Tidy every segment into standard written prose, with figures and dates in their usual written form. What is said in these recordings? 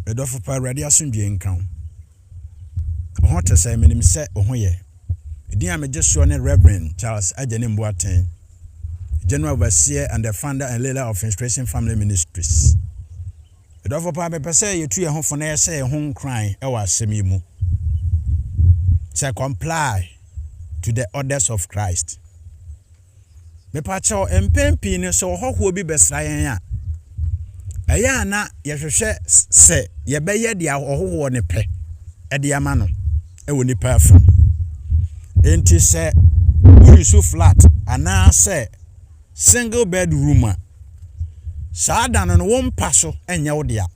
Edofo pa radio asundie nkan. Ho te say menim se ho ye. Edin a mejeso ne Reverend Charles Ajene Mboaten, General Overseer and the founder and leader of Inspiration Family Ministries. Edofo pa be pese yetu ye ho fo na ye say ho nkran e wa asemi mu. Say comply to the orders of Christ. Me pa cho empempi ne so hoho bi besra yen a eya na yehwehwe se ye beye dia hoho ne pe e dia ma no e woni pa afa enti se urisu flat ana se single bedroom a saada no wo mpa so enye wo dia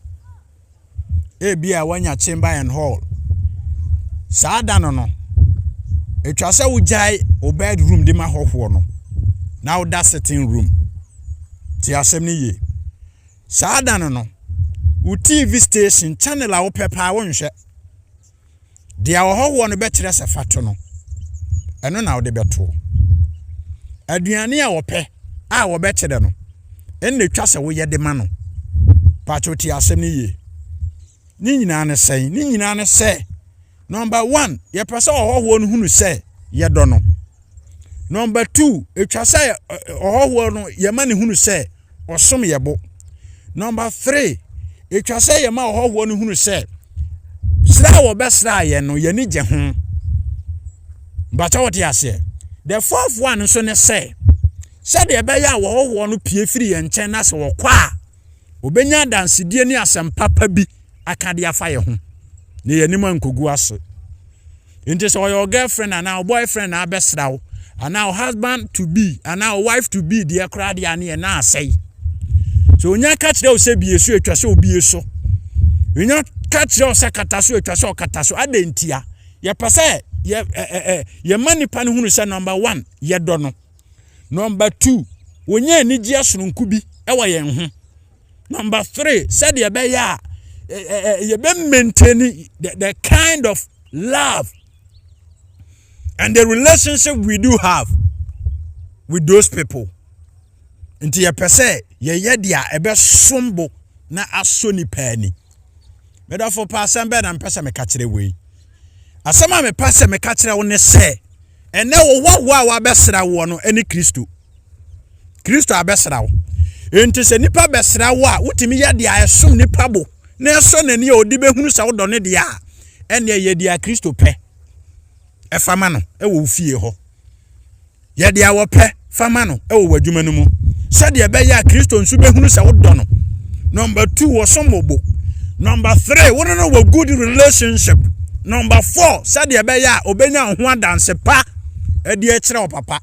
e bia wanya chamber and hall saada no etwa se wo jai o bedroom di ma hoho no now that sitting room ti asem ni ye saada no u TV station channel a wo pepa wo nhwe dia wo hoho no betre se fato no eno na wo de beto aduane a wo pe a wo betre no en na twa se wo ye de ma no pacho ti asem ni ye ni nyina ne se number 1 ye pese hoho no hunu se ye do no. Number 2, etwa say ohoho no ye ma ne hunu say osom ye bo. Number 3, etwa say ye ma ohoho no hunu say sra wo besra ye no ye ni je ho. But what you say? The 4th one so ne say de be ya ohoho no pie firi ye nchen na se wo kwa obenya dansedie ni asem papa bi akade afa ye ho. Ne ye ni man kogu ase. Inte so your girlfriend and our boyfriend na besra wo. And now husband to be and now wife to be dear crowd ya na say so nya catch dey say bieso etwa say obieso nya catch dey say kataso etwa say kataso adentia ye pese ye manipa ne hunu say number 1 ye do no. Number 2 wonya anigi asononku bi e wo ye ho. Number 3 said ye be ya ye be maintain the kind of love and the relationship we do have with those people. Inti ye pese ye dia ebe sombo na asoni pani. Me do for pasam be na pese me ka kire we. Asama me pese me ka kire wo ne se ene wo wa besra wo no eni Kristo. Kristo abesra wo. Enti se nipa besra wo a wutimi ye dia esom nipa bo. Na eso na ni odi behunu sa wo do ne dia ene ye dia Kristo pe. E fama no e wo fie ho ye de awo pe fama no e wo wadwuma no mu se de be ya Kristo nsu behunu se wo do no. Number 2 wo somobo. Number 3 wo no wo good relationship. Number 4 se de be ya obenya ho adanse pa e de e kire wo papa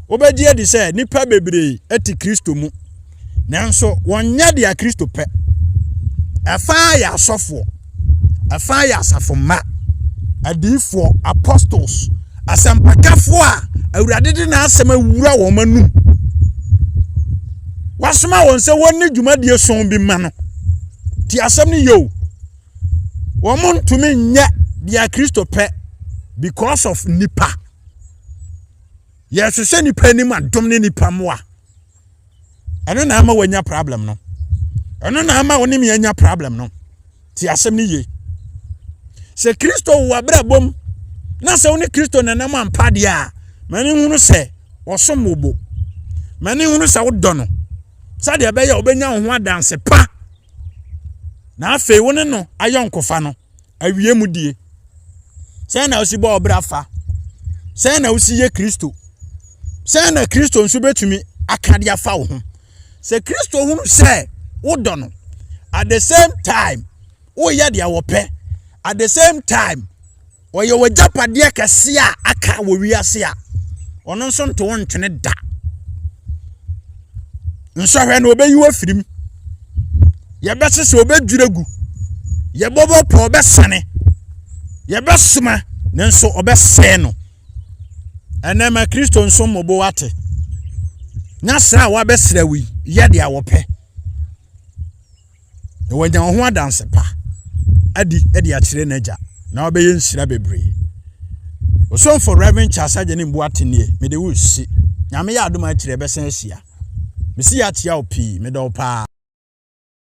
obedi edi se nipa bebre eti Kristo mu nanso wonya de a Kristo pe afa ya asofo afa ya asafoma adifo apostles asampakafo a awurade de na asem awura wo manum wasoma won se wonni dwumadie son bi ma no ti asem ni yo wo montumi nya dia Kristo pe because of nipa yes se nipa ni ma dom ne nipa mo a eno na ama wanya problem no eno na ama woni me anya problem no ti asem ni ye se Kristo wa brabom na se woni Kristo na nam ampa de a mani hunu se osomobo mani hunu se wodo no sa de be ya obenya ho adanse pa na afi woni no ayonkofa no awie mu die se na osi bo obrafa se na osi ye Kristo se na Kristo nso betumi akade afa wo ho se Kristo hunu se wodo no at the same time wo ya de awope. At the same time, oye wo japade kese a aka wo wiase a ono nso nto won twene da nso hwe na obeyi wo firim ye bese se obedwiregu ye bobo po obesane ye besuma nenso obese no enema Kristo nso mobo wate nya sra wa besra wi ye de awope e wanya ho adanse pa adi akire naja na obeye nsira bebre oson for Reverend Charles Ajene Mboaten nie me de wo si nyame ya adoma akire besen asia me si ya tia opi me do pa